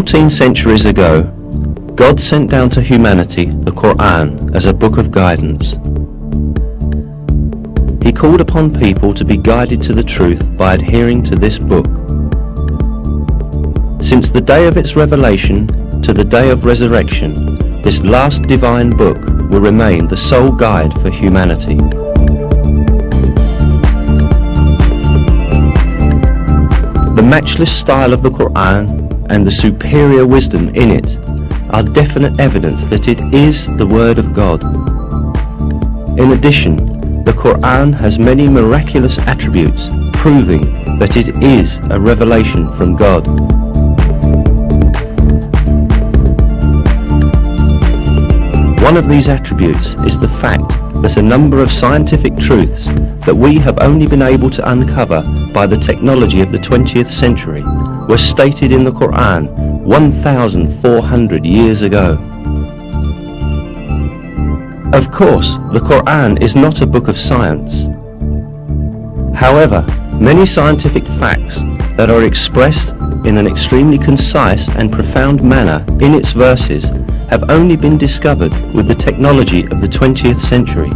14 centuries ago, God sent down to humanity the Quran as a book of guidance. He called upon people to be guided to the truth by adhering to this book. Since the day of its revelation to the day of resurrection, this last divine book will remain the sole guide for humanity. The matchless style of the Quran and the superior wisdom in it are definite evidence that it is the Word of God. In addition, the Quran has many miraculous attributes proving that it is a revelation from God. One of these attributes is the fact that a number of scientific truths that we have only been able to uncover by the technology of the 20th century were stated in the Quran 1,400 years ago. Of course, the Quran is not a book of science. However, many scientific facts that are expressed in an extremely concise and profound manner in its verses have only been discovered with the technology of the 20th century.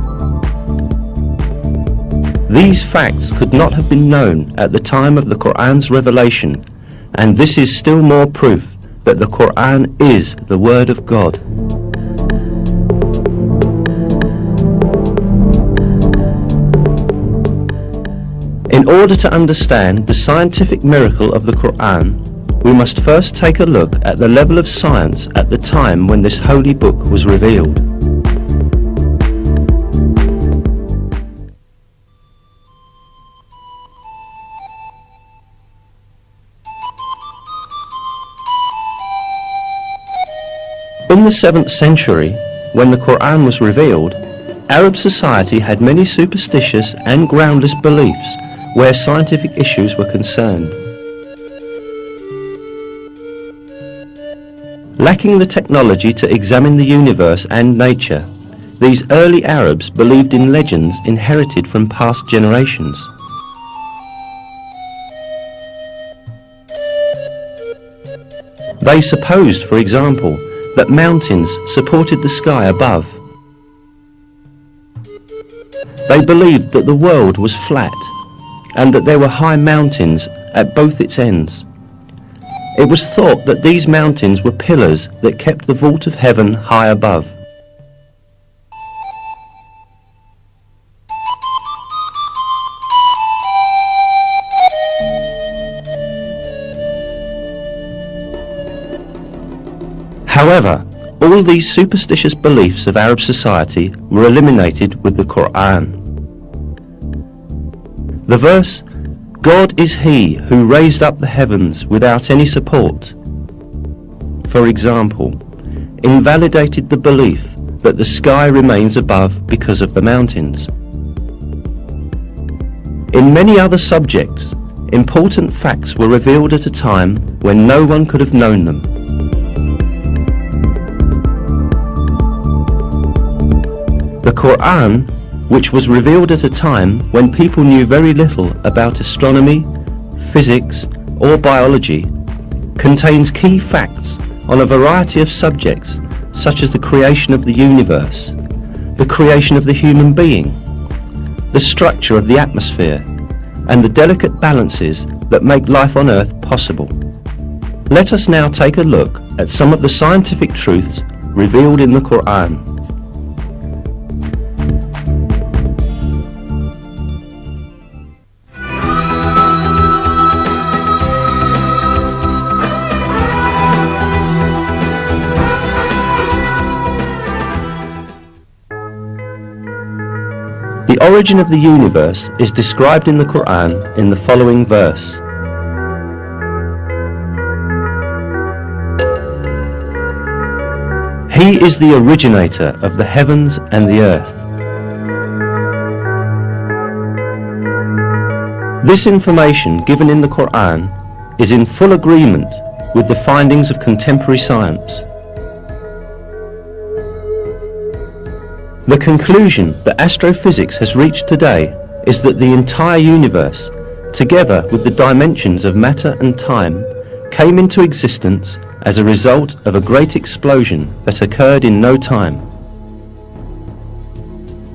These facts could not have been known at the time of the Quran's revelation, and this is still more proof that the Quran is the Word of God. In order to understand the scientific miracle of the Quran, we must first take a look at the level of science at the time when this holy book was revealed. In the 7th century, when the Quran was revealed, Arab society had many superstitious and groundless beliefs where scientific issues were concerned. Lacking the technology to examine the universe and nature, these early Arabs believed in legends inherited from past generations. They supposed, for example, that mountains supported the sky above. They believed that the world was flat and that there were high mountains at both its ends. It was thought that these mountains were pillars that kept the vault of heaven high above. However, all these superstitious beliefs of Arab society were eliminated with the Quran. The verse, "God is He who raised up the heavens without any support," for example, invalidated the belief that the sky remains above because of the mountains. In many other subjects, important facts were revealed at a time when no one could have known them. The Quran, which was revealed at a time when people knew very little about astronomy, physics, or biology, contains key facts on a variety of subjects such as the creation of the universe, the creation of the human being, the structure of the atmosphere, and the delicate balances that make life on Earth possible. Let us now take a look at some of the scientific truths revealed in the Quran. The origin of the universe is described in the Quran in the following verse. He is the originator of the heavens and the earth. This information given in the Quran is in full agreement with the findings of contemporary science. The conclusion that astrophysics has reached today is that the entire universe, together with the dimensions of matter and time, came into existence as a result of a great explosion that occurred in no time.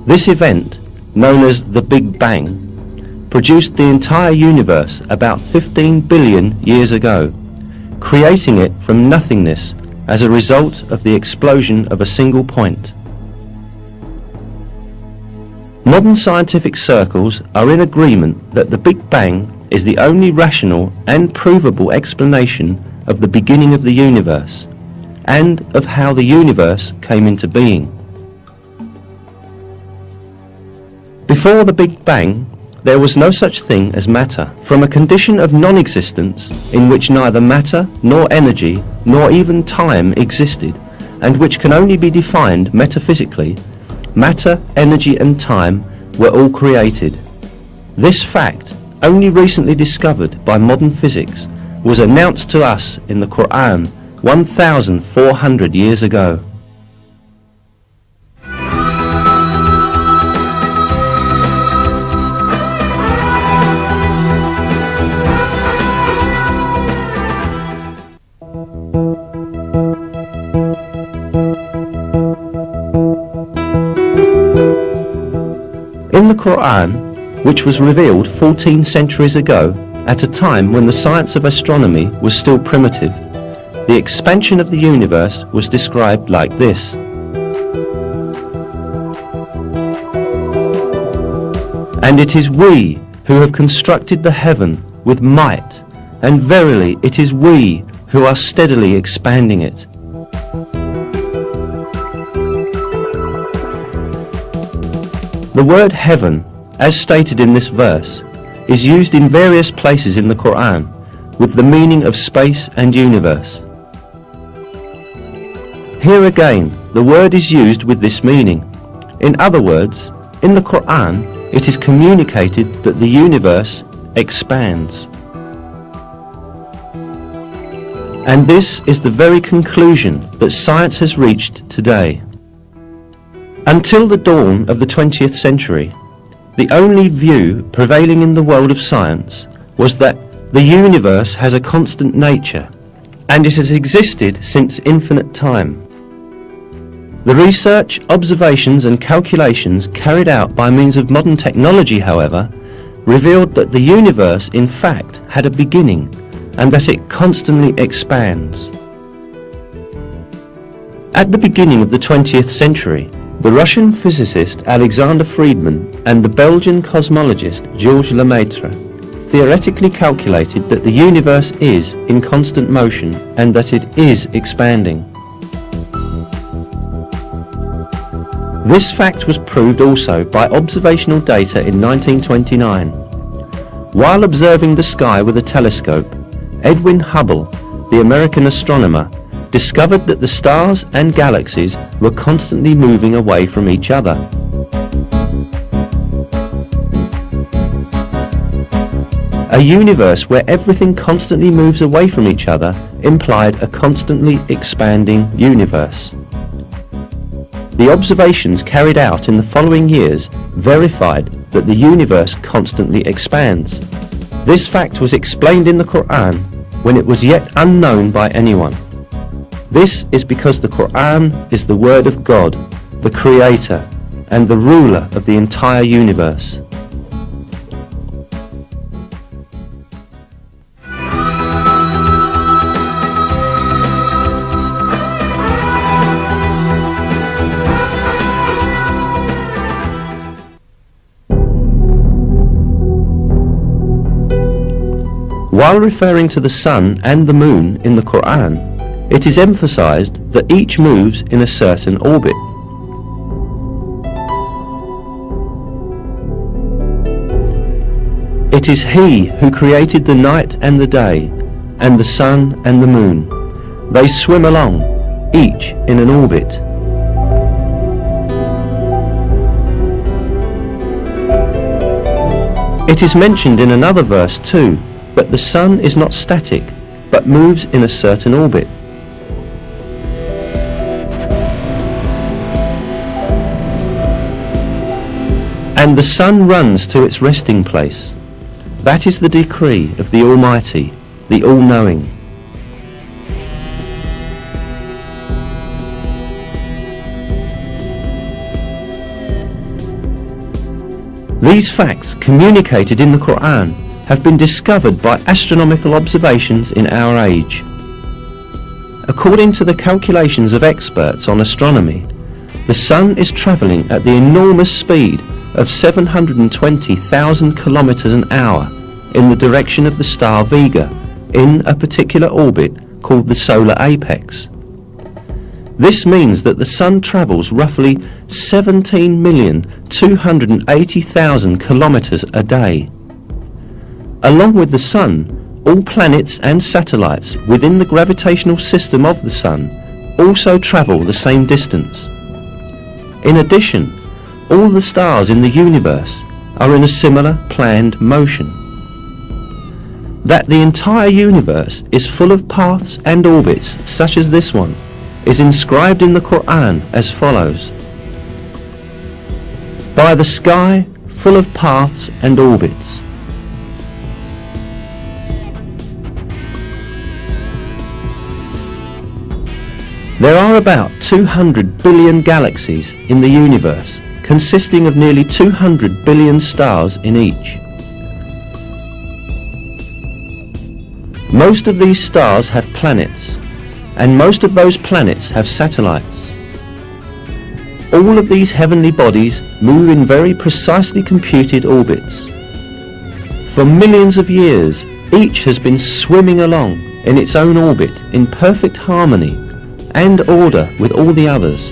This event, known as the Big Bang, produced the entire universe about 15 billion years ago, creating it from nothingness as a result of the explosion of a single point. Modern scientific circles are in agreement that the Big Bang is the only rational and provable explanation of the beginning of the universe and of how the universe came into being. Before the Big Bang, there was no such thing as matter. From a condition of non-existence in which neither matter nor energy nor even time existed, and which can only be defined metaphysically, matter, energy and time were all created. This fact, only recently discovered by modern physics, was announced to us in the Quran 1,400 years ago. In the Quran, which was revealed 14 centuries ago, at a time when the science of astronomy was still primitive, the expansion of the universe was described like this. And it is we who have constructed the heaven with might, and verily it is we who are steadily expanding it. The word heaven, as stated in this verse, is used in various places in the Quran with the meaning of space and universe. Here again, the word is used with this meaning. In other words, in the Quran, it is communicated that the universe expands. And this is the very conclusion that science has reached today. Until the dawn of the 20th century, the only view prevailing in the world of science was that the universe has a constant nature, and it has existed since infinite time. The research, observations and calculations carried out by means of modern technology, however, revealed that the universe in fact had a beginning and that it constantly expands. At the beginning of the 20th century, the Russian physicist Alexander Friedmann and the Belgian cosmologist Georges Lemaitre theoretically calculated that the universe is in constant motion and that it is expanding. This fact was proved also by observational data in 1929. While observing the sky with a telescope, Edwin Hubble, the American astronomer, discovered that the stars and galaxies were constantly moving away from each other. A universe where everything constantly moves away from each other implied a constantly expanding universe. The observations carried out in the following years verified that the universe constantly expands. This fact was explained in the Quran when it was yet unknown by anyone. This is because the Quran is the word of God, the Creator, and the ruler of the entire universe. While referring to the sun and the moon in the Quran, it is emphasized that each moves in a certain orbit. It is He who created the night and the day, and the sun and the moon. They swim along, each in an orbit. It is mentioned in another verse too, that the sun is not static, but moves in a certain orbit. And the sun runs to its resting place. That is the decree of the Almighty, the All-Knowing. These facts, communicated in the Quran, have been discovered by astronomical observations in our age. According to the calculations of experts on astronomy, the Sun is travelling at the enormous speed of 720,000 kilometers an hour in the direction of the star Vega in a particular orbit called the solar apex. This means that the Sun travels roughly 17,280,000 kilometers a day. Along with the Sun, all planets and satellites within the gravitational system of the Sun also travel the same distance. In addition, all the stars in the universe are in a similar planned motion. That the entire universe is full of paths and orbits such as this one is inscribed in the Quran as follows: by the sky full of paths and orbits. There are about 200 billion galaxies in the universe, consisting of nearly 200 billion stars in each. Most of these stars have planets, and most of those planets have satellites. All of these heavenly bodies move in very precisely computed orbits. For millions of years, each has been swimming along in its own orbit in perfect harmony and order with all the others.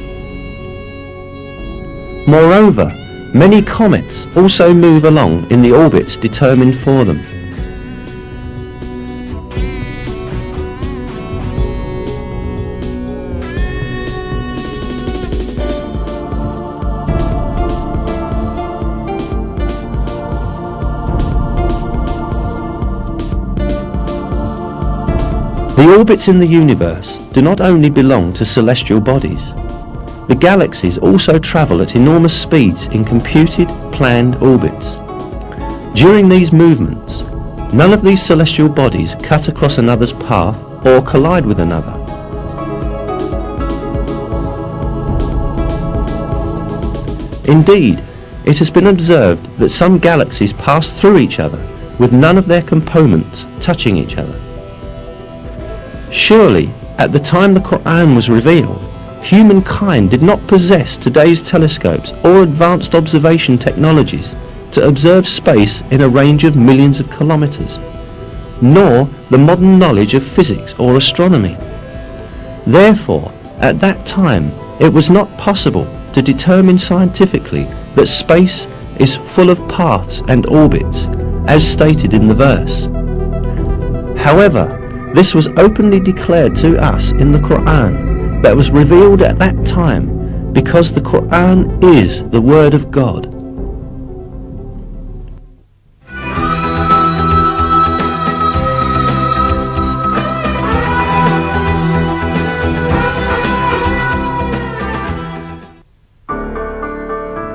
Moreover, many comets also move along in the orbits determined for them. The orbits in the universe do not only belong to celestial bodies. The galaxies also travel at enormous speeds in computed, planned orbits. During these movements, none of these celestial bodies cut across another's path or collide with another. Indeed, it has been observed that some galaxies pass through each other with none of their components touching each other. Surely, at the time the Quran was revealed, humankind did not possess today's telescopes or advanced observation technologies to observe space in a range of millions of kilometers, nor the modern knowledge of physics or astronomy. Therefore, at that time, it was not possible to determine scientifically that space is full of paths and orbits, as stated in the verse. However, this was openly declared to us in the Quran that was revealed at that time, because the Quran is the Word of God.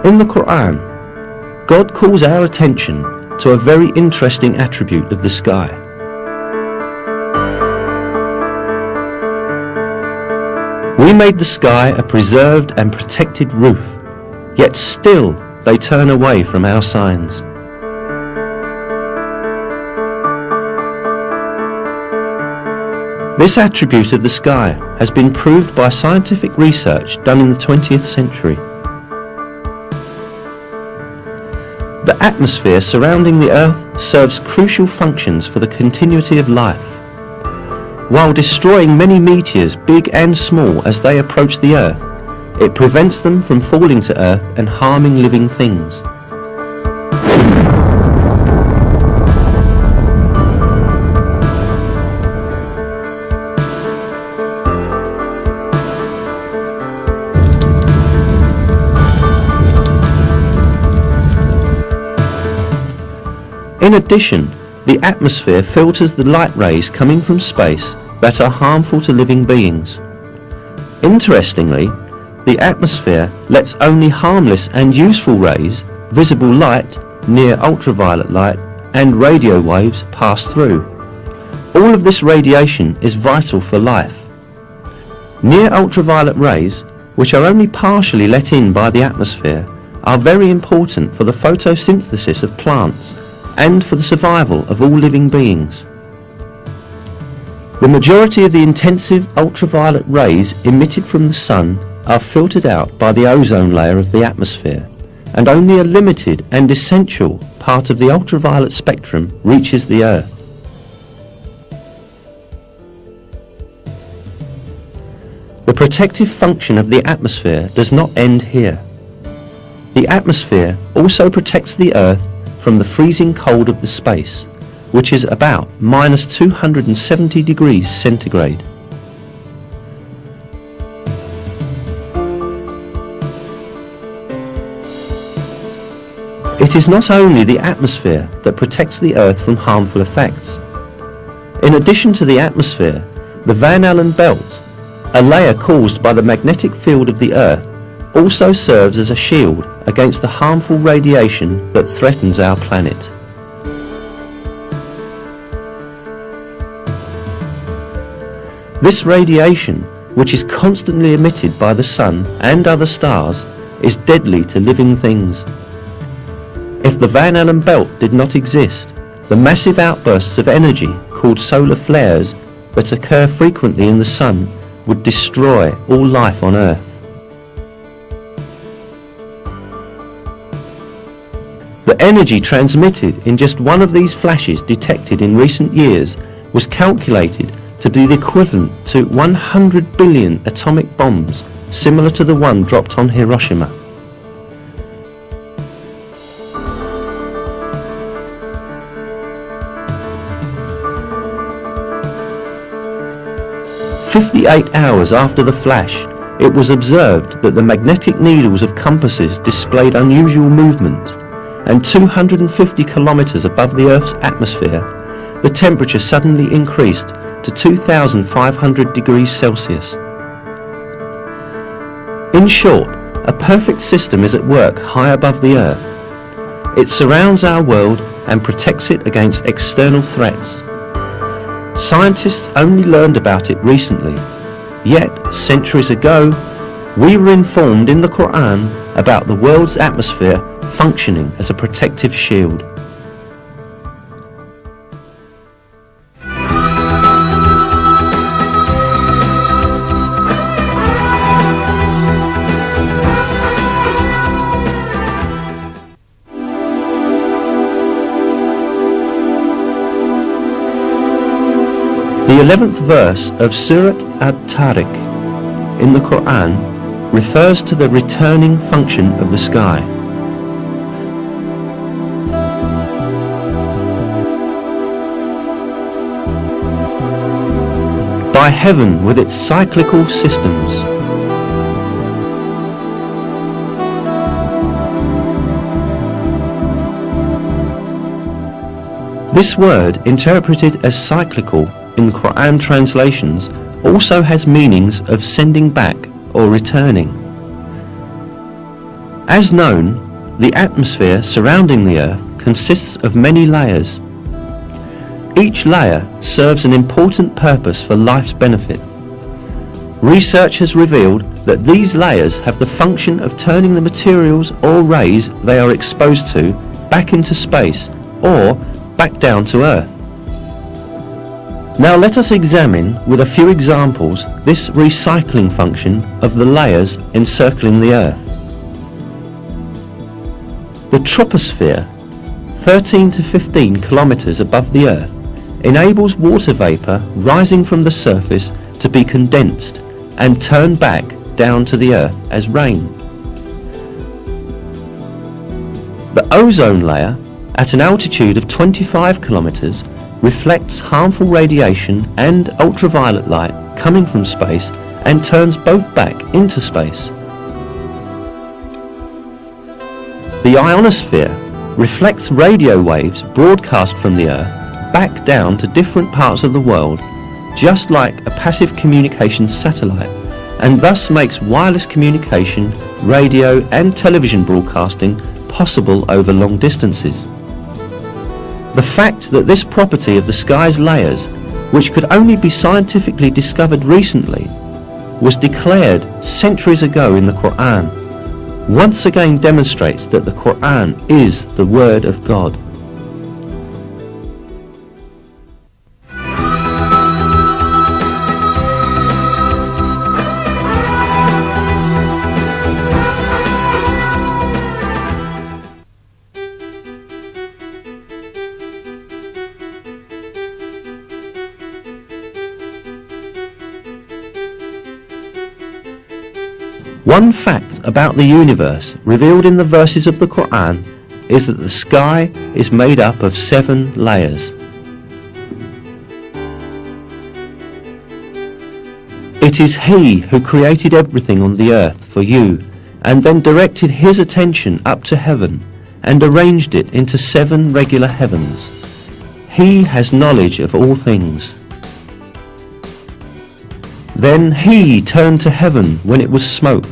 In the Quran, God calls our attention to a very interesting attribute of the sky. We made the sky a preserved and protected roof, yet still they turn away from our signs. This attribute of the sky has been proved by scientific research done in the 20th century. The atmosphere surrounding the Earth serves crucial functions for the continuity of life. While destroying many meteors, big and small, as they approach the Earth, it prevents them from falling to Earth and harming living things. In addition, the atmosphere filters the light rays coming from space that are harmful to living beings. Interestingly, the atmosphere lets only harmless and useful rays, visible light, near ultraviolet light, and radio waves pass through. All of this radiation is vital for life. Near ultraviolet rays, which are only partially let in by the atmosphere, are very important for the photosynthesis of plants and for the survival of all living beings. The majority of the intensive ultraviolet rays emitted from the sun are filtered out by the ozone layer of the atmosphere, and only a limited and essential part of the ultraviolet spectrum reaches the Earth. The protective function of the atmosphere does not end here. The atmosphere also protects the Earth from the freezing cold of the space, which is about minus 270 degrees centigrade. It is not only the atmosphere that protects the Earth from harmful effects. In addition to the atmosphere, the Van Allen belt, a layer caused by the magnetic field of the Earth, also serves as a shield against the harmful radiation that threatens our planet. This radiation, which is constantly emitted by the sun and other stars, is deadly to living things. If the Van Allen belt did not exist, the massive outbursts of energy called solar flares that occur frequently in the sun would destroy all life on Earth. The energy transmitted in just one of these flashes detected in recent years was calculated to be the equivalent to 100 billion atomic bombs, similar to the one dropped on Hiroshima. "58 hours after the flash, it was observed that the magnetic needles of compasses displayed unusual movement, and 250 kilometers above the Earth's atmosphere, the temperature suddenly increased to 2,500 degrees Celsius. In short, a perfect system is at work high above the Earth. It surrounds our world and protects it against external threats. Scientists only learned about it recently, yet centuries ago, we were informed in the Quran about the world's atmosphere functioning as a protective shield. The 11th verse of Surat At-Tariq in the Quran refers to the returning function of the sky. By heaven with its cyclical systems. This word, interpreted as cyclical in Quran translations, also has meanings of sending back or returning. As known, the atmosphere surrounding the Earth consists of many layers. Each layer serves an important purpose for life's benefit. Research has revealed that these layers have the function of turning the materials or rays they are exposed to back into space or back down to Earth. Now let us examine with a few examples this recycling function of the layers encircling the Earth. The troposphere, 13 to 15 kilometers above the Earth, enables water vapor rising from the surface to be condensed and turned back down to the Earth as rain. The ozone layer, at an altitude of 25 kilometers, reflects harmful radiation and ultraviolet light coming from space and turns both back into space. The ionosphere reflects radio waves broadcast from the Earth back down to different parts of the world, just like a passive communications satellite, and thus makes wireless communication, radio and television broadcasting possible over long distances. The fact that this property of the sky's layers, which could only be scientifically discovered recently, was declared centuries ago in the Quran. once again demonstrates that the Quran is the Word of God. One fact about the universe revealed in the verses of the Quran is that the sky is made up of 7 layers. It is He who created everything on the earth for you and then directed His attention up to heaven and arranged it into 7 regular heavens. He has knowledge of all things. Then He turned to heaven when it was smoke.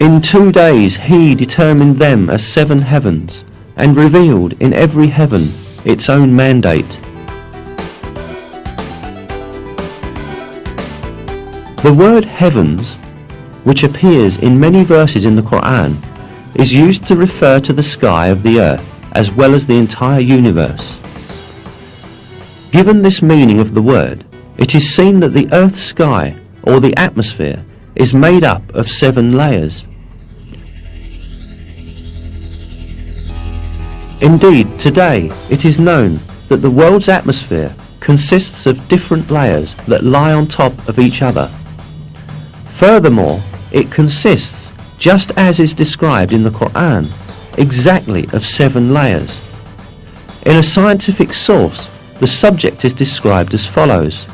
In 2 days He determined them as 7 heavens and revealed in every heaven its own mandate. The word heavens, which appears in many verses in the Quran, is used to refer to the sky of the earth as well as the entire universe. Given this meaning of the word, it is seen that the earth's sky, or the atmosphere, is made up of 7 layers. Indeed, today it is known that the world's atmosphere consists of different layers that lie on top of each other. Furthermore, it consists, just as is described in the Quran, exactly of 7 layers. In a scientific source, the subject is described as follows.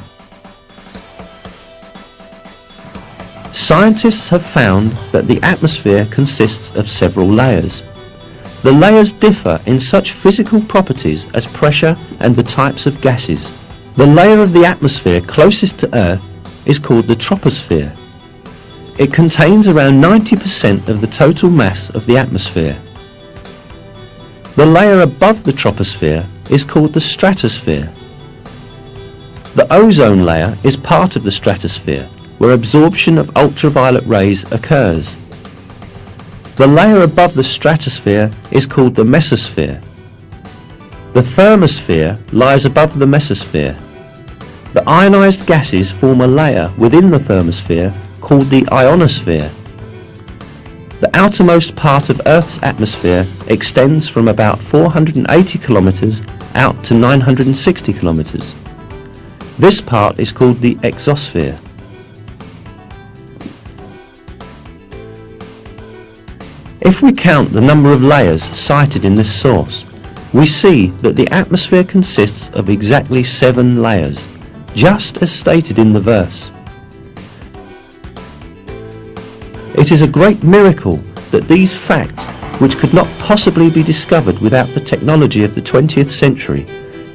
Scientists have found that the atmosphere consists of several layers. The layers differ in such physical properties as pressure and the types of gases. The layer of the atmosphere closest to Earth is called the troposphere. It contains around 90% of the total mass of the atmosphere. The layer above the troposphere is called the stratosphere. The ozone layer is part of the stratosphere, where absorption of ultraviolet rays occurs. The layer above the stratosphere is called the mesosphere. The thermosphere lies above the mesosphere. The ionized gases form a layer within the thermosphere called the ionosphere. The outermost part of Earth's atmosphere extends from about 480 kilometers out to 960 kilometers. This part is called the exosphere. If we count the number of layers cited in this source, we see that the atmosphere consists of exactly 7 layers, just as stated in the verse. It is a great miracle that these facts, which could not possibly be discovered without the technology of the 20th century,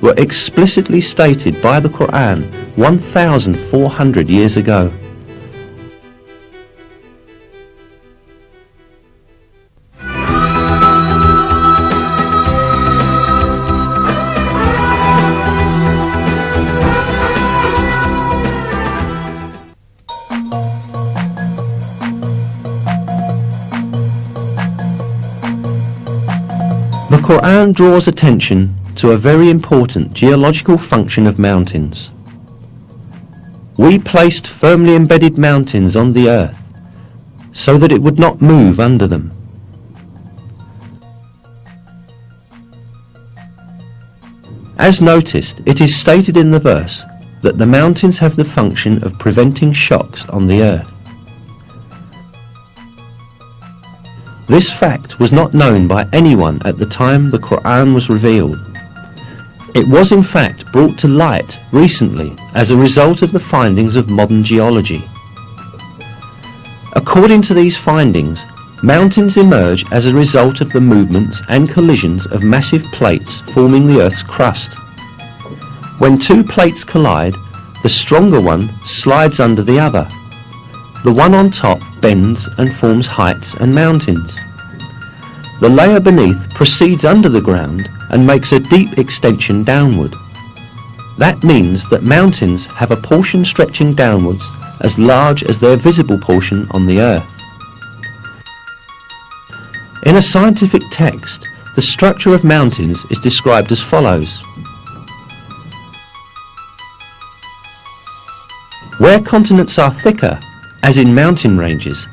were explicitly stated by the Quran 1,400 years ago. The Quran draws attention to a very important geological function of mountains. We placed firmly embedded mountains on the earth so that it would not move under them. As noticed, it is stated in the verse that the mountains have the function of preventing shocks on the earth. This fact was not known by anyone at the time the Quran was revealed. It was in fact brought to light recently as a result of the findings of modern geology. According to these findings, mountains emerge as a result of the movements and collisions of massive plates forming the Earth's crust. When 2 plates collide, the stronger one slides under the other. The one on top bends and forms heights and mountains. The layer beneath proceeds under the ground and makes a deep extension downward. That means that mountains have a portion stretching downwards as large as their visible portion on the earth. In a scientific text, the structure of mountains is described as follows. Where continents are thicker, as in mountain ranges,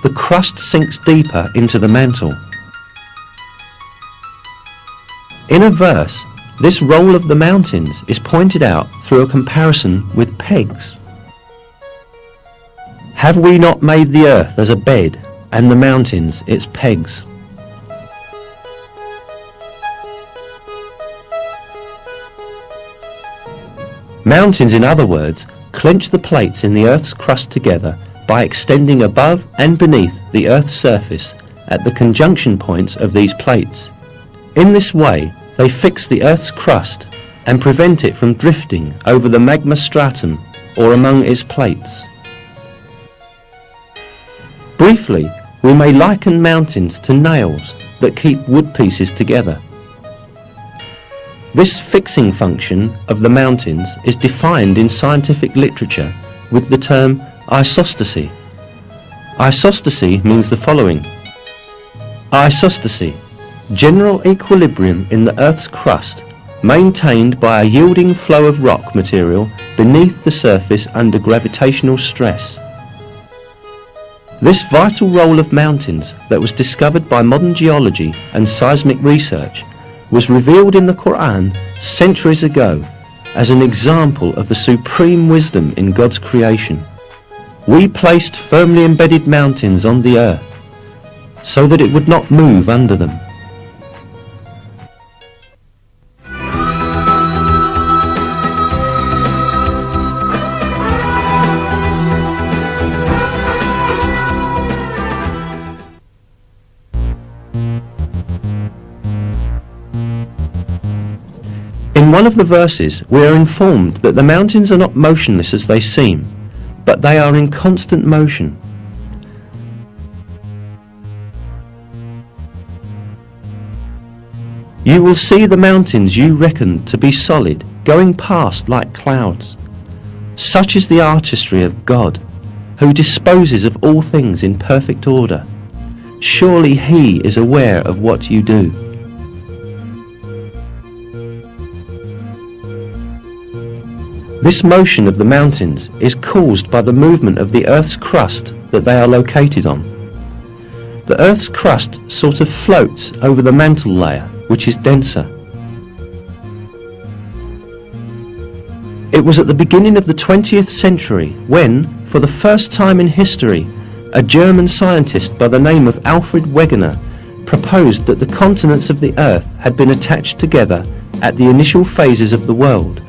the crust sinks deeper into the mantle. In a verse, this role of the mountains is pointed out through a comparison with pegs. Have we not made the earth as a bed, and the mountains its pegs? Mountains, in other words, clench the plates in the earth's crust together by extending above and beneath the earth's surface at the conjunction points of these plates. In this way, they fix the earth's crust and prevent it from drifting over the magma stratum or among its plates. Briefly, we may liken mountains to nails that keep wood pieces together. This fixing function of the mountains is defined in scientific literature with the term isostasy. Isostasy means the following. Isostasy, general equilibrium in the Earth's crust, maintained by a yielding flow of rock material beneath the surface under gravitational stress. This vital role of mountains that was discovered by modern geology and seismic research was revealed in the Quran centuries ago as an example of the supreme wisdom in God's creation. We placed firmly embedded mountains on the earth so that it would not move under them. In one of the verses, we are informed that the mountains are not motionless as they seem, but they are in constant motion. You will see the mountains you reckoned to be solid going past like clouds. Such is the artistry of God, who disposes of all things in perfect order. Surely He is aware of what you do. This motion of the mountains is caused by the movement of the Earth's crust that they are located on. The Earth's crust sort of floats over the mantle layer, which is denser. It was at the beginning of the 20th century when, for the first time in history, a German scientist by the name of Alfred Wegener proposed that the continents of the Earth had been attached together at the initial phases of the world,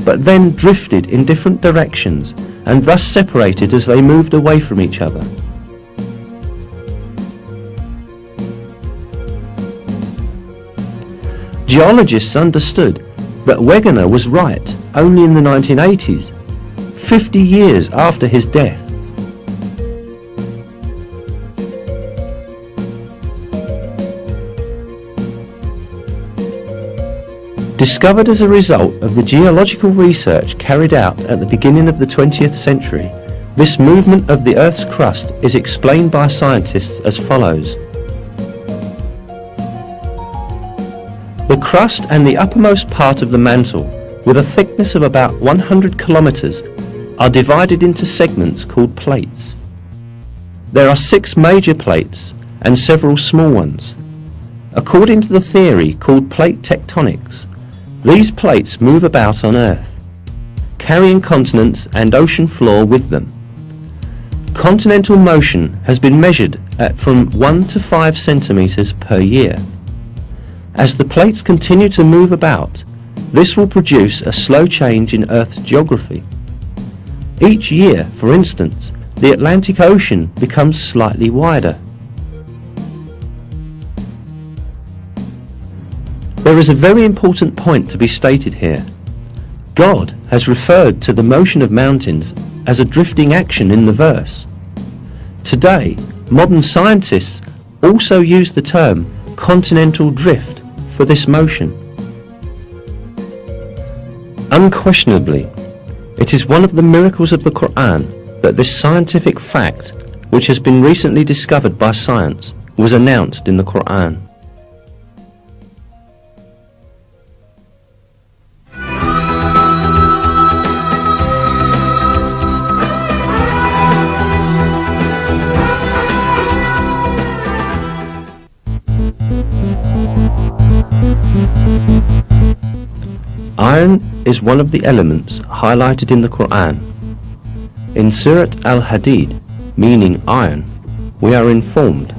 but then drifted in different directions and thus separated as they moved away from each other. Geologists understood that Wegener was right only in the 1980s, 50 years after his death. Discovered as a result of the geological research carried out at the beginning of the 20th century, this movement of the Earth's crust is explained by scientists as follows. The crust and the uppermost part of the mantle, with a thickness of about 100 kilometers, are divided into segments called plates. There are 6 major plates and several small ones. According to the theory called plate tectonics, these plates move about on Earth, carrying continents and ocean floor with them. Continental motion has been measured at from 1 to 5 centimeters per year. As the plates continue to move about, this will produce a slow change in Earth's geography. Each year, for instance, the Atlantic Ocean becomes slightly wider. There is a very important point to be stated here. God has referred to the motion of mountains as a drifting action in the verse. Today, modern scientists also use the term continental drift for this motion. Unquestionably, it is one of the miracles of the Quran that this scientific fact, which has been recently discovered by science, was announced in the Quran. Iron is one of the elements highlighted in the Quran. In Surat Al-Hadid, meaning iron, we are informed,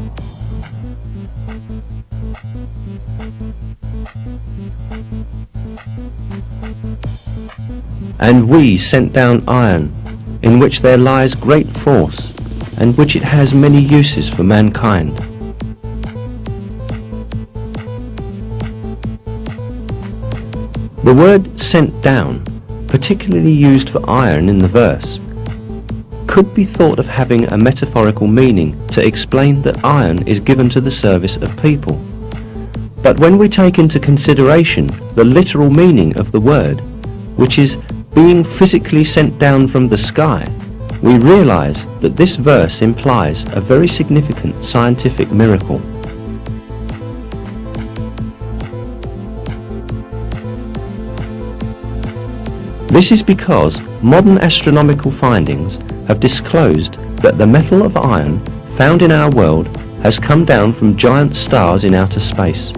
"And we sent down iron, in which there lies great force, and which it has many uses for mankind." The word "sent down," particularly used for iron in the verse, could be thought of having a metaphorical meaning to explain that iron is given to the service of people. But when we take into consideration the literal meaning of the word, which is being physically sent down from the sky, we realize that this verse implies a very significant scientific miracle. This is because modern astronomical findings have disclosed that the metal of iron found in our world has come down from giant stars in outer space.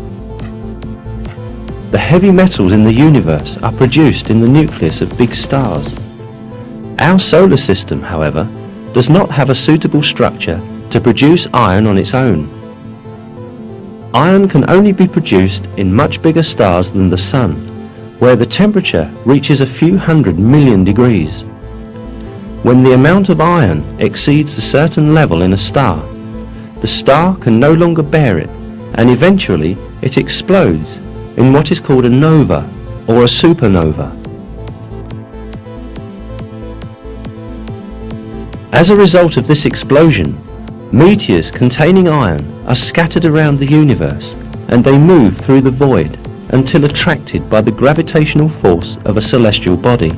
The heavy metals in the universe are produced in the nucleus of big stars. Our solar system, however, does not have a suitable structure to produce iron on its own. Iron can only be produced in much bigger stars than the Sun, where the temperature reaches a few 100 million degrees. When the amount of iron exceeds a certain level in a star, the star can no longer bear it, and eventually it explodes in what is called a nova or a supernova. As a result of this explosion, meteors containing iron are scattered around the universe, and they move through the void until attracted by the gravitational force of a celestial body.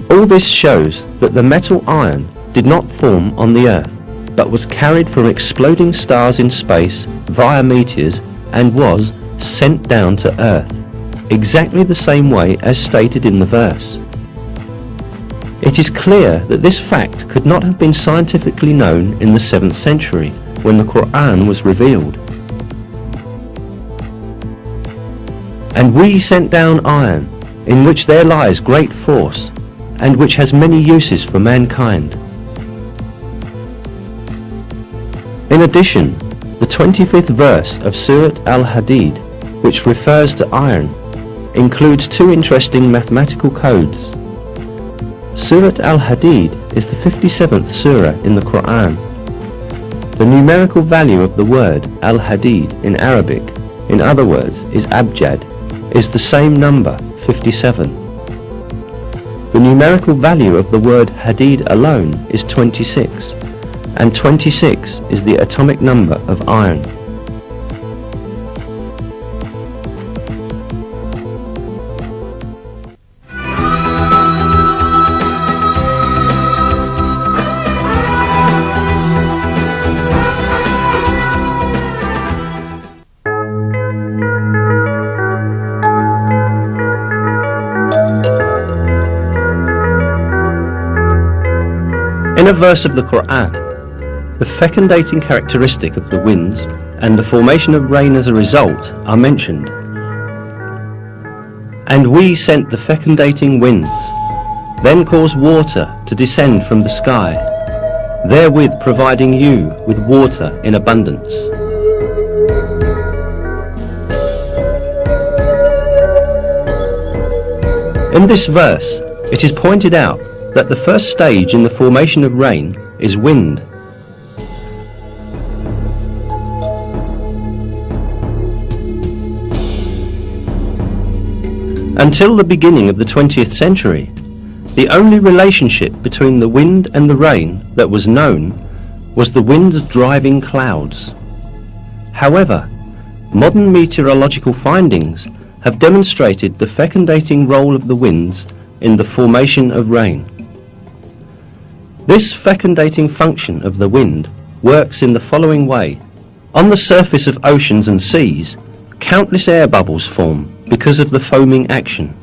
All this shows that the metal iron did not form on the Earth, but was carried from exploding stars in space via meteors and was sent down to Earth, exactly the same way as stated in the verse. It is clear that this fact could not have been scientifically known in the 7th century, when the Quran was revealed. "And we sent down iron, in which there lies great force, and which has many uses for mankind." In addition, the 25th verse of Surat Al-Hadid, which refers to iron, includes two interesting mathematical codes. Surat Al-Hadid is the 57th surah in the Quran. The numerical value of the word Al-Hadid in Arabic, in other words, is abjad, is the same number, 57. The numerical value of the word Hadid alone is 26, and 26 is the atomic number of iron. In a verse of the Quran, the fecundating characteristic of the winds and the formation of rain as a result are mentioned. "And we sent the fecundating winds, then caused water to descend from the sky, therewith providing you with water in abundance." In this verse, it is pointed out that the first stage in the formation of rain is wind. Until the beginning of the 20th century, the only relationship between the wind and the rain that was known was the wind's driving clouds. However, modern meteorological findings have demonstrated the fecundating role of the winds in the formation of rain. This fecundating function of the wind works in the following way. On the surface of oceans and seas, countless air bubbles form because of the foaming action.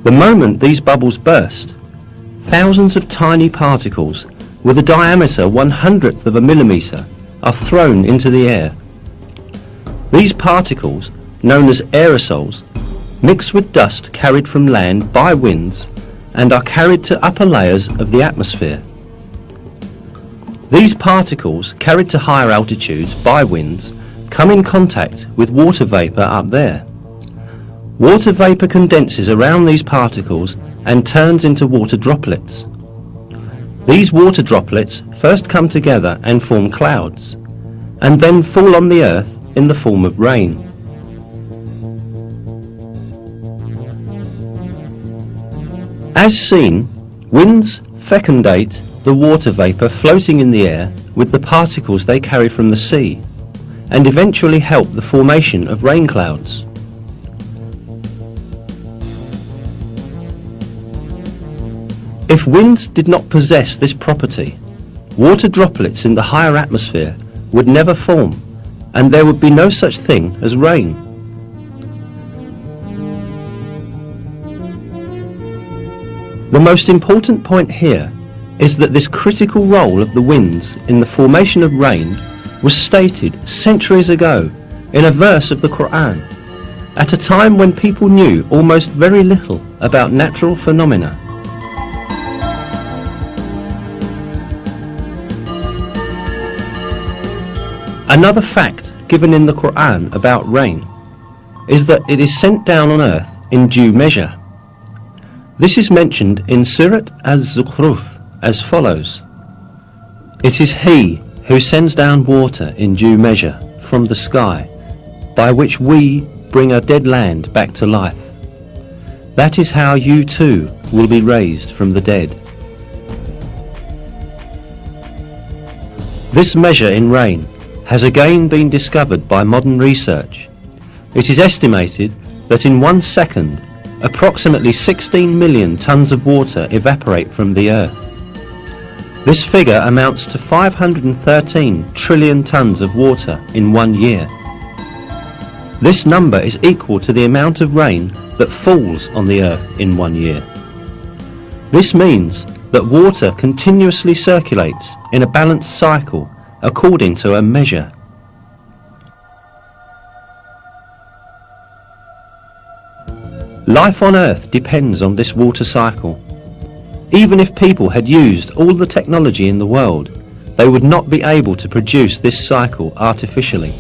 The moment these bubbles burst, thousands of tiny particles with a diameter 1/100th of a millimetre are thrown into the air. These particles, known as aerosols, mix with dust carried from land by winds and are carried to upper layers of the atmosphere. These particles, carried to higher altitudes by winds, come in contact with water vapour up there. Water vapour condenses around these particles and turns into water droplets. These water droplets first come together and form clouds, and then fall on the earth in the form of rain. As seen, winds fecundate the water vapour floating in the air with the particles they carry from the sea, and eventually help the formation of rain clouds. If winds did not possess this property, water droplets in the higher atmosphere would never form, and there would be no such thing as rain. The most important point here is that this critical role of the winds in the formation of rain was stated centuries ago in a verse of the Quran, at a time when people knew almost very little about natural phenomena. Another fact given in the Quran about rain is that it is sent down on earth in due measure. This is mentioned in Surat Az-Zukhruf as follows: "It is He who sends down water in due measure from the sky, by which we bring a dead land back to life. That is how you too will be raised from the dead." This measure in rain has again been discovered by modern research. It is estimated that in 1 second, approximately 16 million tons of water evaporate from the earth. This figure amounts to 513 trillion tons of water in 1 year. This number is equal to the amount of rain that falls on the earth in 1 year. This means that water continuously circulates in a balanced cycle according to a measure. Life on Earth depends on this water cycle. Even if people had used all the technology in the world, they would not be able to produce this cycle artificially.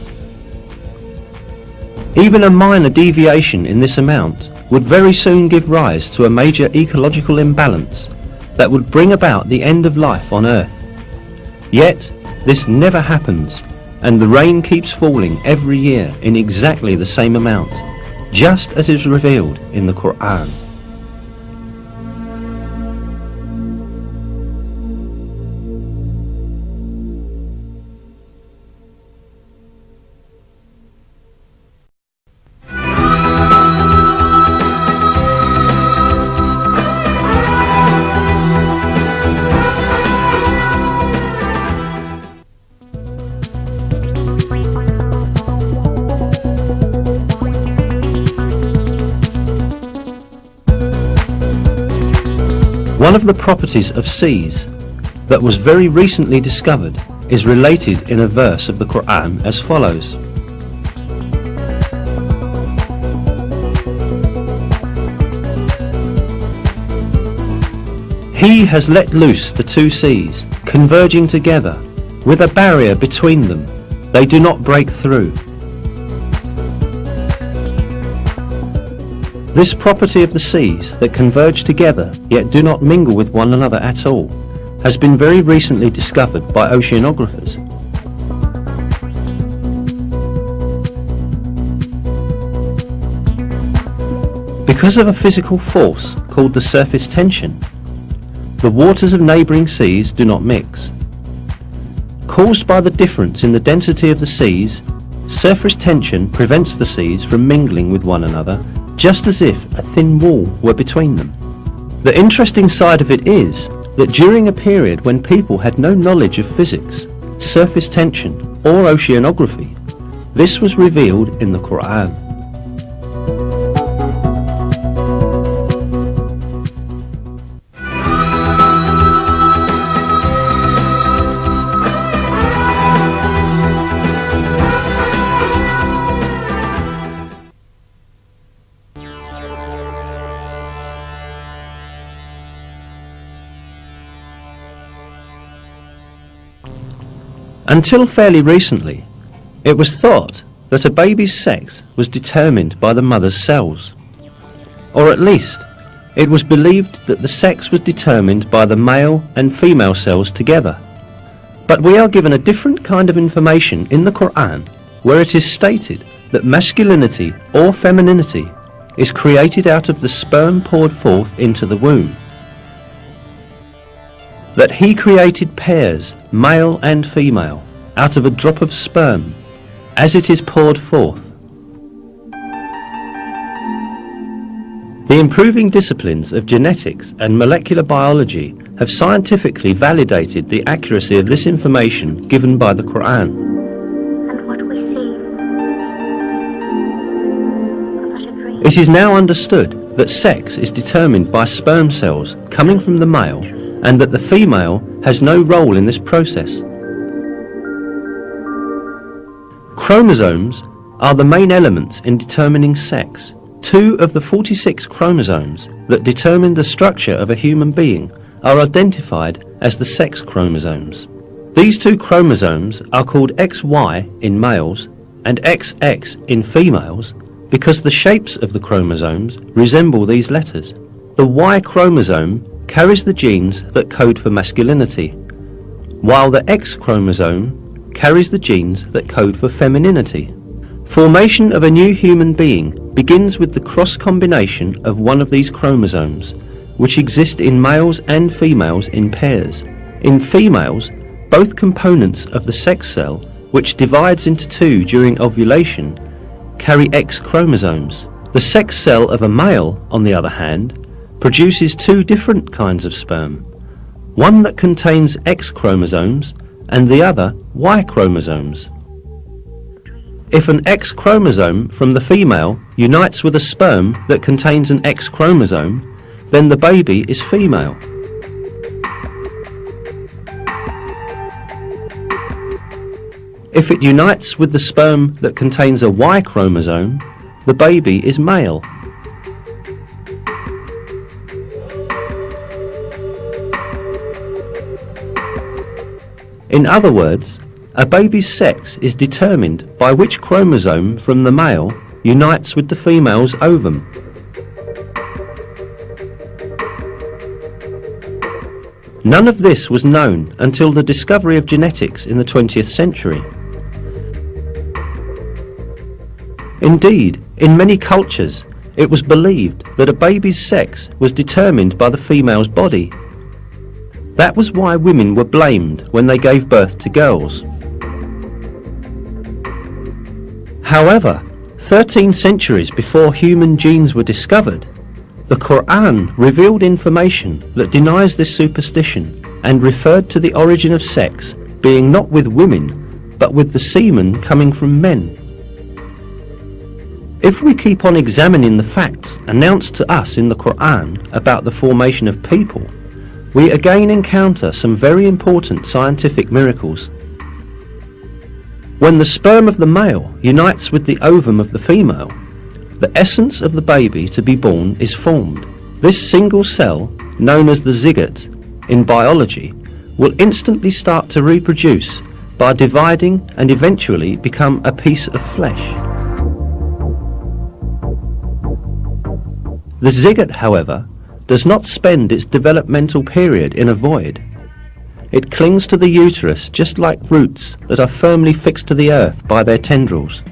Even a minor deviation in this amount would very soon give rise to a major ecological imbalance that would bring about the end of life on Earth. Yet, this never happens, and the rain keeps falling every year in exactly the same amount, just as is revealed in the Quran. One of the properties of seas that was very recently discovered is related in a verse of the Quran as follows: "He has let loose the two seas, converging together, with a barrier between them. They do not break through." This property of the seas that converge together yet do not mingle with one another at all has been very recently discovered by oceanographers. Because of a physical force called the surface tension, the waters of neighbouring seas do not mix. Caused by the difference in the density of the seas, surface tension prevents the seas from mingling with one another, just as if a thin wall were between them. The interesting side of it is that during a period when people had no knowledge of physics, surface tension, or oceanography. This was revealed in the Quran. Until fairly recently, it was thought that a baby's sex was determined by the mother's cells. Or at least, it was believed that the sex was determined by the male and female cells together. But we are given a different kind of information in the Quran, where it is stated that masculinity or femininity is created out of the sperm poured forth into the womb. That he created pairs, male and female, out of a drop of sperm, as it is poured forth. The improving disciplines of genetics and molecular biology have scientifically validated the accuracy of this information given by the Quran. And what we see. It is now understood that sex is determined by sperm cells coming from the male, and that the female has no role in this process. Chromosomes are the main elements in determining sex. 2 of the 46 chromosomes that determine the structure of a human being are identified as the sex chromosomes. These 2 chromosomes are called XY in males and XX in females because the shapes of the chromosomes resemble these letters. The Y chromosome carries the genes that code for masculinity, while the X chromosome carries the genes that code for femininity. Formation of a new human being begins with the cross combination of one of these chromosomes, which exist in males and females in pairs. In females, both components of the sex cell, which divides into 2 during ovulation, carry X chromosomes. The sex cell of a male, on the other hand, produces 2 different kinds of sperm, one that contains X chromosomes and the other Y chromosomes. If an X chromosome from the female unites with a sperm that contains an X chromosome, then the baby is female. If it unites with the sperm that contains a Y chromosome, the baby is male. In other words, a baby's sex is determined by which chromosome from the male unites with the female's ovum. None of this was known until the discovery of genetics in the 20th century. Indeed, in many cultures, it was believed that a baby's sex was determined by the female's body. That was why women were blamed when they gave birth to girls. However, 13 centuries before human genes were discovered, the Quran revealed information that denies this superstition and referred to the origin of sex being not with women, but with the semen coming from men. If we keep on examining the facts announced to us in the Quran about the formation of people, we again encounter some very important scientific miracles. When the sperm of the male unites with the ovum of the female, the essence of the baby to be born is formed. This single cell, known as the zygote in biology, will instantly start to reproduce by dividing and eventually become a piece of flesh. The zygote, however, does not spend its developmental period in a void. It clings to the uterus just like roots that are firmly fixed to the earth by their tendrils.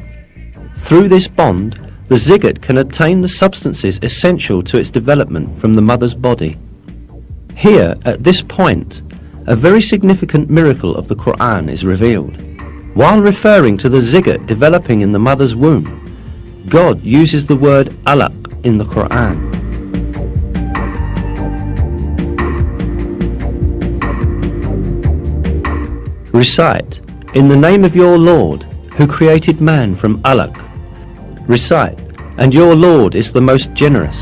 Through this bond, the zygote can obtain the substances essential to its development from the mother's body. Here, at this point, a very significant miracle of the Quran is revealed. While referring to the zygote developing in the mother's womb, God uses the word alaq in the Quran. Recite, in the name of your Lord, who created man from alaq. Recite, and your Lord is the most generous.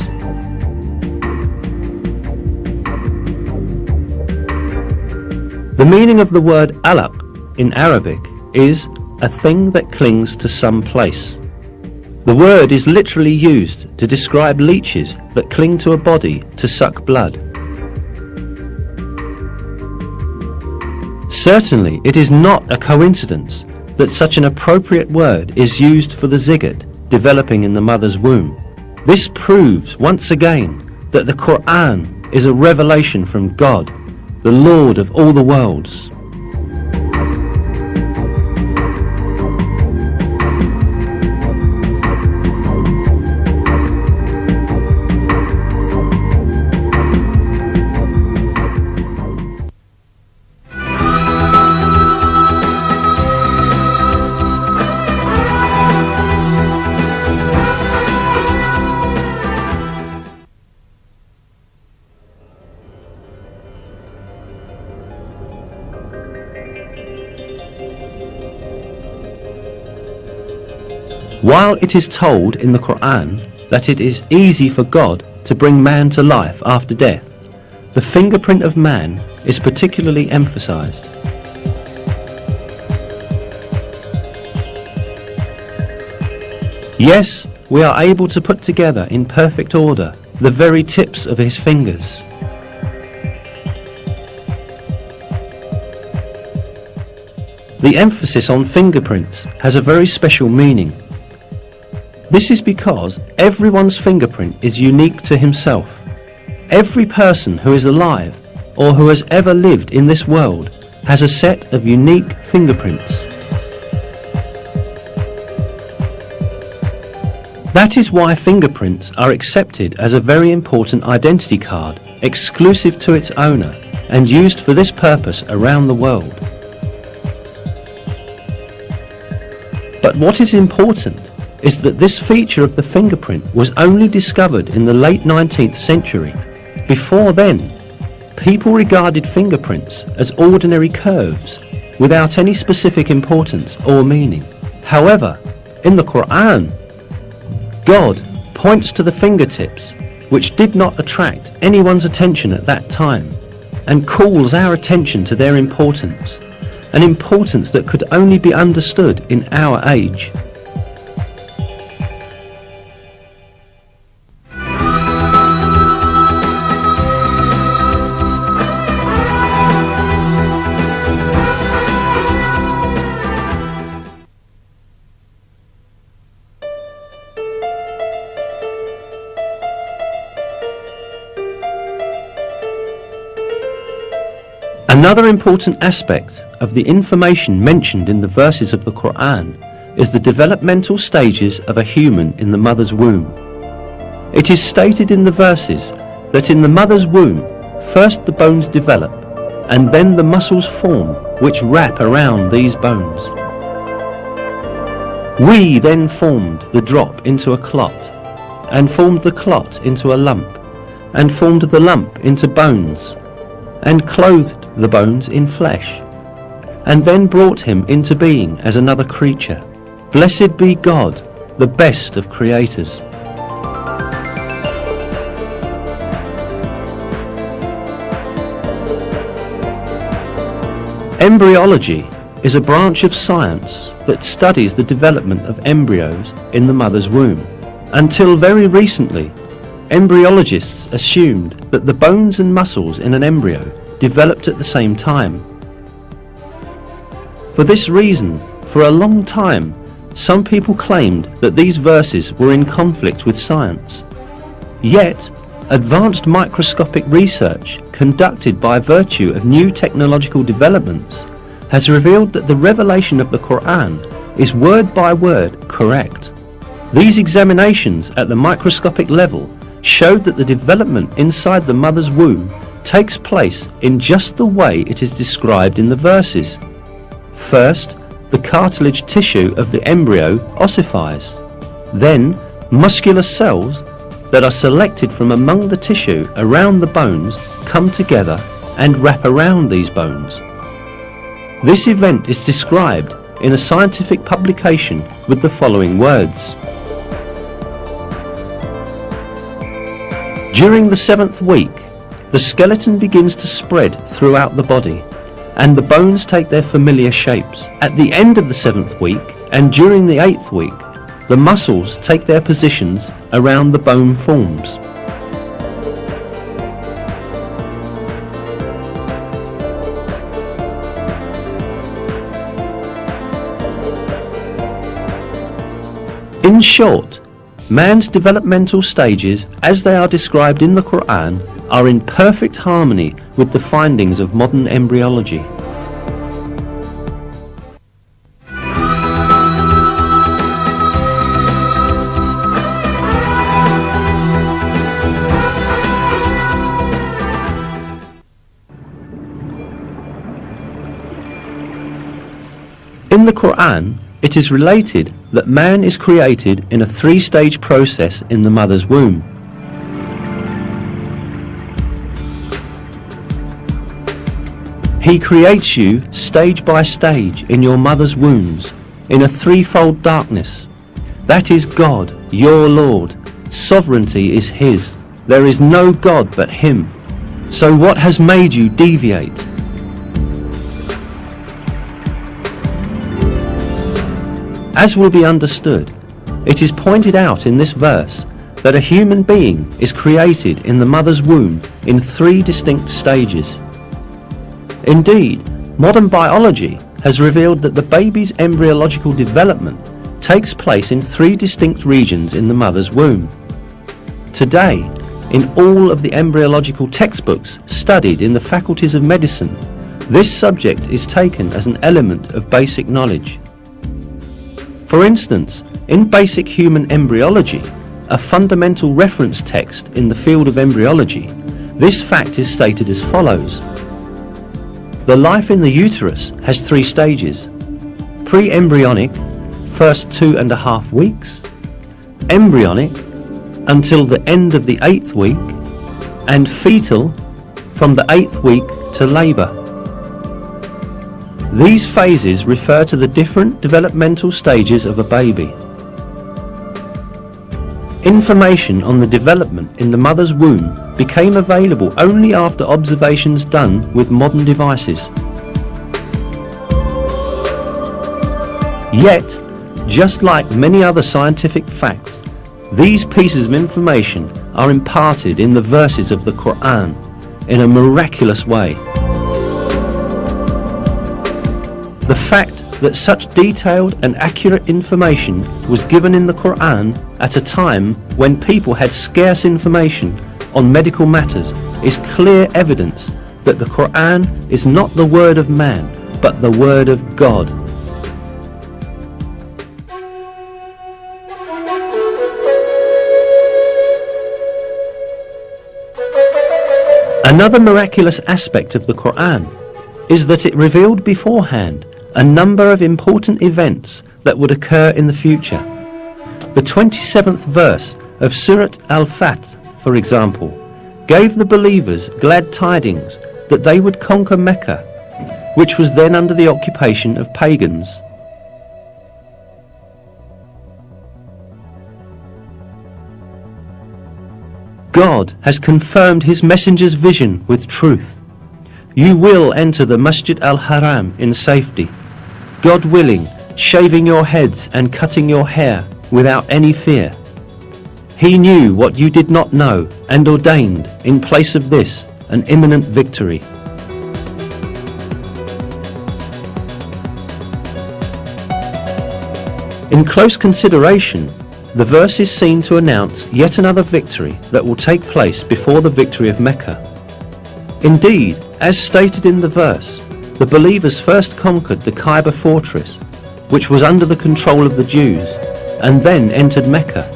The meaning of the word alaq in Arabic is a thing that clings to some place. The word is literally used to describe leeches that cling to a body to suck blood. Certainly, it is not a coincidence that such an appropriate word is used for the zygote developing in the mother's womb. This proves once again that the Quran is a revelation from God, the Lord of all the worlds. While it is told in the Quran that it is easy for God to bring man to life after death, the fingerprint of man is particularly emphasized. Yes, we are able to put together in perfect order the very tips of his fingers. The emphasis on fingerprints has a very special meaning. This is because everyone's fingerprint is unique to himself. Every person who is alive or who has ever lived in this world has a set of unique fingerprints. That is why fingerprints are accepted as a very important identity card, exclusive to its owner and used for this purpose around the world. But what is important is that this feature of the fingerprint was only discovered in the late 19th century. Before then, people regarded fingerprints as ordinary curves without any specific importance or meaning. However, in the Quran, God points to the fingertips, which did not attract anyone's attention at that time, and calls our attention to their importance, an importance that could only be understood in our age. Another important aspect of the information mentioned in the verses of the Quran is the developmental stages of a human in the mother's womb. It is stated in the verses that in the mother's womb, first the bones develop, and then the muscles form which wrap around these bones. We then formed the drop into a clot, and formed the clot into a lump, and formed the lump into bones, and clothed the bones in flesh, and then brought him into being as another creature. Blessed be God, the best of creators. Embryology is a branch of science that studies the development of embryos in the mother's womb. Until very recently, embryologists assumed that the bones and muscles in an embryo developed at the same time. For this reason, for a long time, some people claimed that these verses were in conflict with science. Yet, advanced microscopic research conducted by virtue of new technological developments has revealed that the revelation of the Quran is word by word correct. These examinations at the microscopic level showed that the development inside the mother's womb takes place in just the way it is described in the verses. First, the cartilage tissue of the embryo ossifies. Then, muscular cells that are selected from among the tissue around the bones come together and wrap around these bones. This event is described in a scientific publication with the following words. During the 7th week, the skeleton begins to spread throughout the body, and the bones take their familiar shapes. At the end of the 7th week, and during the 8th week, the muscles take their positions around the bone forms. In short, man's developmental stages, as they are described in the Quran, are in perfect harmony with the findings of modern embryology. In the Quran, it is related that man is created in a 3-stage process in the mother's womb. He creates you stage by stage in your mother's wombs in a 3-fold darkness. That is God, your Lord. Sovereignty is His. There is no God but Him. So what has made you deviate? As will be understood, it is pointed out in this verse that a human being is created in the mother's womb in 3 distinct stages. Indeed, modern biology has revealed that the baby's embryological development takes place in 3 distinct regions in the mother's womb. Today, in all of the embryological textbooks studied in the faculties of medicine, this subject is taken as an element of basic knowledge. For instance, in Basic Human Embryology, a fundamental reference text in the field of embryology, this fact is stated as follows. The life in the uterus has 3 stages: pre-embryonic, first 2.5 weeks, embryonic, until the end of the 8th week, and fetal, from the 8th week to labour. These phases refer to the different developmental stages of a baby. Information on the development in the mother's womb became available only after observations done with modern devices. Yet, just like many other scientific facts, these pieces of information are imparted in the verses of the Quran in a miraculous way. The fact that such detailed and accurate information was given in the Quran at a time when people had scarce information on medical matters is clear evidence that the Quran is not the word of man, but the word of God. Another miraculous aspect of the Quran is that it revealed beforehand a number of important events that would occur in the future. The 27th verse of Surat Al-Fath, for example, gave the believers glad tidings that they would conquer Mecca, which was then under the occupation of pagans. God has confirmed His messenger's vision with truth. You will enter the Masjid al-Haram in safety, God willing, shaving your heads and cutting your hair without any fear. He knew what you did not know and ordained, in place of this, an imminent victory. In close consideration, the verse is seen to announce yet another victory that will take place before the victory of Mecca. Indeed, as stated in the verse, the believers first conquered the Kaaba fortress, which was under the control of the Jews, and then entered Mecca.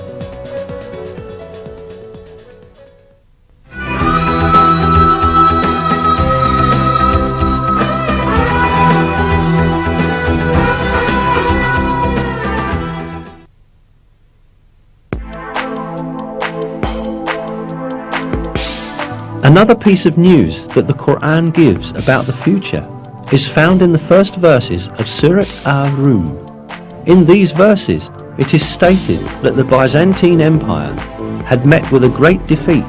Another piece of news that the Quran gives about the future is found in the first verses of Surat Ar-Rum. In these verses, it is stated that the Byzantine Empire had met with a great defeat,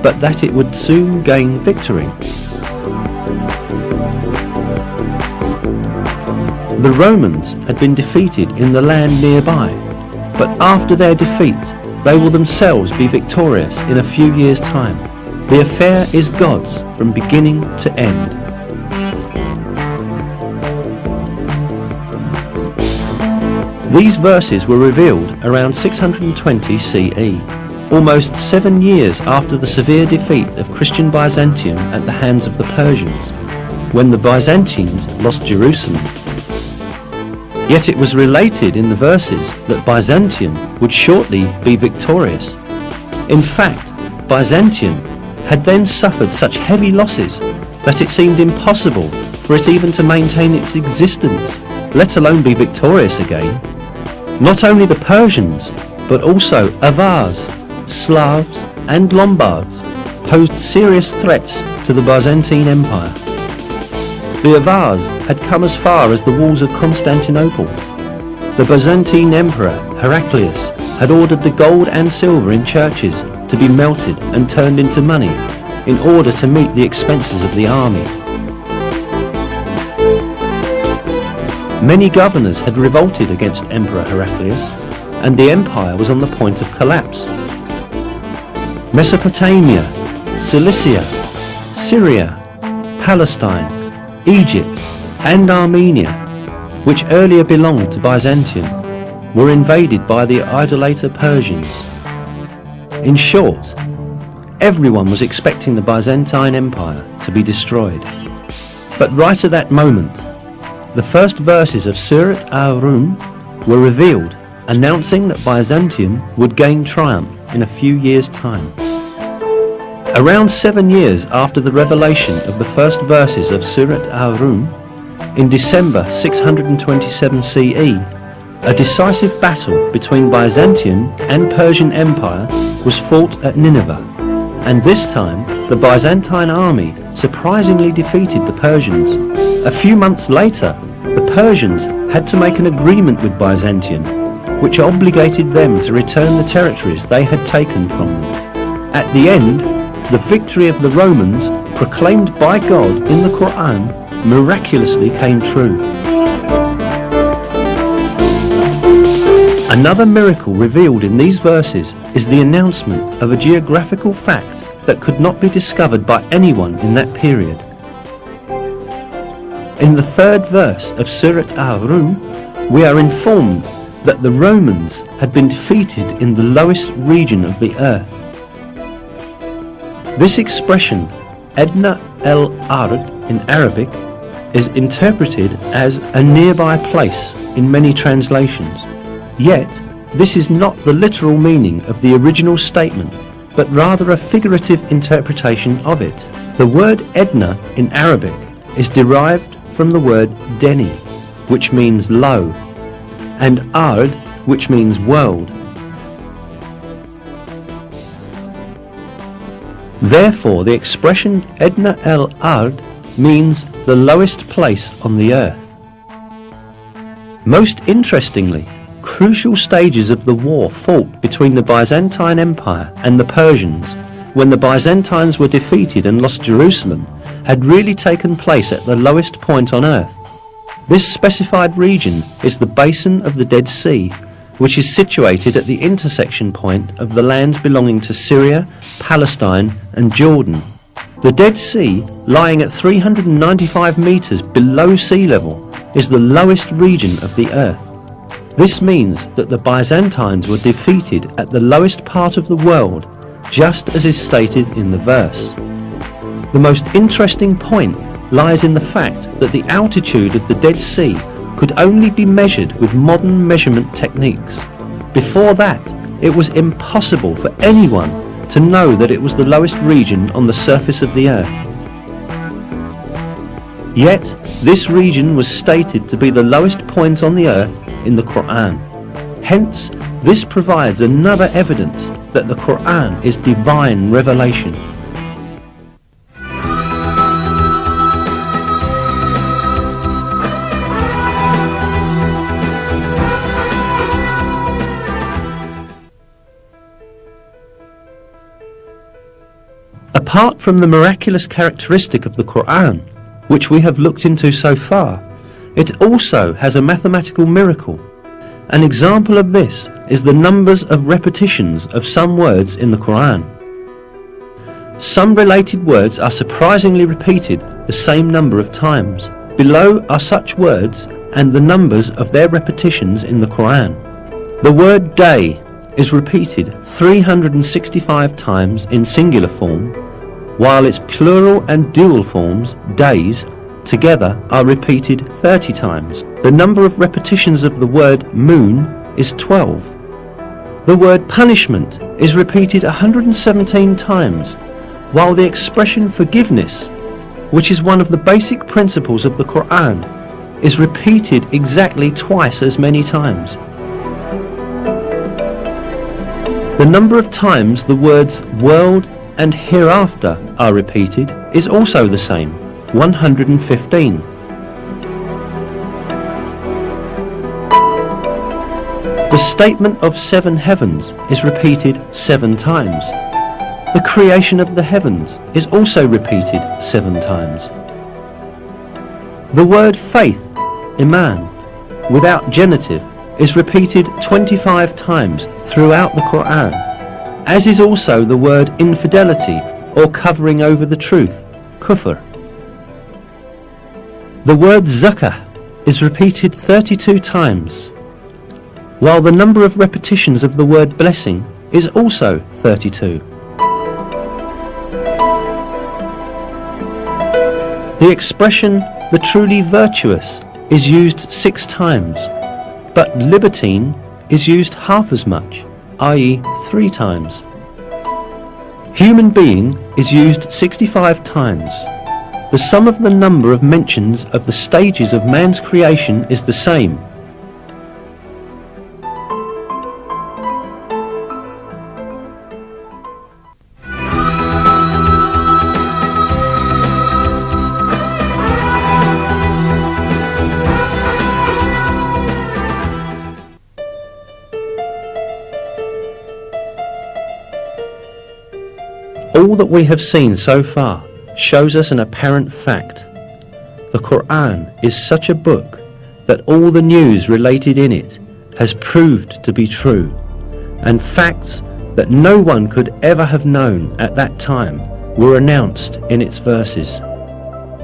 but that it would soon gain victory. The Romans had been defeated in the land nearby, but after their defeat, they will themselves be victorious in a few years' time. The affair is God's from beginning to end. These verses were revealed around 620 CE, almost 7 years after the severe defeat of Christian Byzantium at the hands of the Persians, when the Byzantines lost Jerusalem. Yet it was related in the verses that Byzantium would shortly be victorious. In fact, Byzantium had then suffered such heavy losses that it seemed impossible for it even to maintain its existence, let alone be victorious again. Not only the Persians, but also Avars, Slavs and Lombards posed serious threats to the Byzantine Empire. The Avars had come as far as the walls of Constantinople. The Byzantine Emperor Heraclius had ordered the gold and silver in churches to be melted and turned into money in order to meet the expenses of the army. Many governors had revolted against Emperor Heraclius, and the empire was on the point of collapse. Mesopotamia, Cilicia, Syria, Palestine, Egypt and Armenia, which earlier belonged to Byzantium, were invaded by the idolater Persians. In short, everyone was expecting the Byzantine Empire to be destroyed. But right at that moment, the first verses of Surat Ar-Rum were revealed, announcing that Byzantium would gain triumph in a few years' time. Around 7 years after the revelation of the first verses of Surat Ar-Rum, in December 627 CE, a decisive battle between Byzantium and Persian Empire was fought at Nineveh, and this time the Byzantine army surprisingly defeated the Persians. A few months later, the Persians had to make an agreement with Byzantium, which obligated them to return the territories they had taken from them. At the end, the victory of the Romans, proclaimed by God in the Quran, miraculously came true. Another miracle revealed in these verses is the announcement of a geographical fact that could not be discovered by anyone in that period. In the third verse of Surat Ar-Rum, we are informed that the Romans had been defeated in the lowest region of the earth. This expression, Edna el-Ard in Arabic, is interpreted as a nearby place in many translations. Yet, this is not the literal meaning of the original statement, but rather a figurative interpretation of it. The word Edna in Arabic is derived from the word Deni, which means low, and Ard, which means world. Therefore, the expression Edna el-Ard means the lowest place on the earth. Most interestingly, crucial stages of the war fought between the Byzantine Empire and the Persians, when the Byzantines were defeated and lost Jerusalem, had really taken place at the lowest point on earth. This specified region is the basin of the Dead Sea, which is situated at the intersection point of the lands belonging to Syria, Palestine and Jordan. The Dead Sea, lying at 395 meters below sea level, is the lowest region of the earth. This means that the Byzantines were defeated at the lowest part of the world, just as is stated in the verse. The most interesting point lies in the fact that the altitude of the Dead Sea could only be measured with modern measurement techniques. Before that, it was impossible for anyone to know that it was the lowest region on the surface of the earth. Yet, this region was stated to be the lowest point on the earth in the Quran. Hence, this provides another evidence that the Quran is divine revelation. Apart from the miraculous characteristic of the Quran, which we have looked into so far, it also has a mathematical miracle. An example of this is the numbers of repetitions of some words in the Quran. Some related words are surprisingly repeated the same number of times. Below are such words and the numbers of their repetitions in the Quran. The word day is repeated 365 times in singular form, while its plural and dual forms, days, together are repeated 30 times. The number of repetitions of the word moon is 12. The word punishment is repeated 117 times, while the expression forgiveness, which is one of the basic principles of the Quran, is repeated exactly twice as many times. The number of times the words world and hereafter are repeated is also the same, 115. The statement of 7 heavens is repeated 7 times. The creation of the heavens is also repeated 7 times. The word faith, iman, without genitive, is repeated 25 times throughout the Quran, as is also the word infidelity or covering over the truth, kufr. The word zakah is repeated 32 times, while the number of repetitions of the word blessing is also 32. The expression the truly virtuous is used 6 times, but libertine is used half as much, i.e. 3 times. Human being is used 65 times. The sum of the number of mentions of the stages of man's creation is the same. All that we have seen so far shows us an apparent fact. The Quran is such a book that all the news related in it has proved to be true, and facts that no one could ever have known at that time were announced in its verses.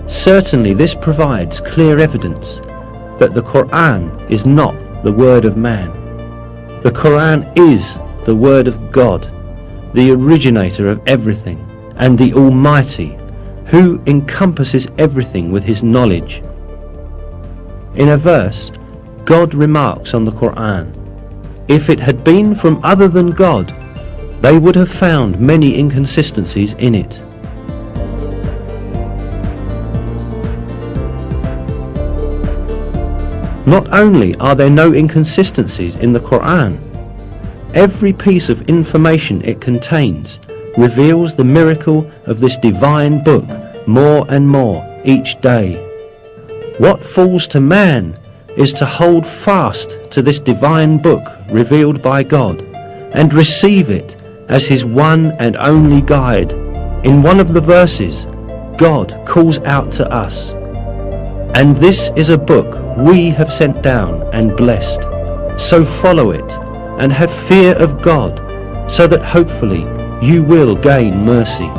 Certainly this provides clear evidence that the Quran is not the word of man. The Quran is the word of God, the originator of everything, and the Almighty, who encompasses everything with his knowledge. In a verse, God remarks on the Quran, "If it had been from other than God, they would have found many inconsistencies in it." Not only are there no inconsistencies in the Quran, every piece of information it contains reveals the miracle of this divine book more and more each day. What falls to man is to hold fast to this divine book revealed by God and receive it as his one and only guide. In one of the verses, God calls out to us, "And this is a book we have sent down and blessed, so follow it and have fear of God, so that hopefully you will gain mercy."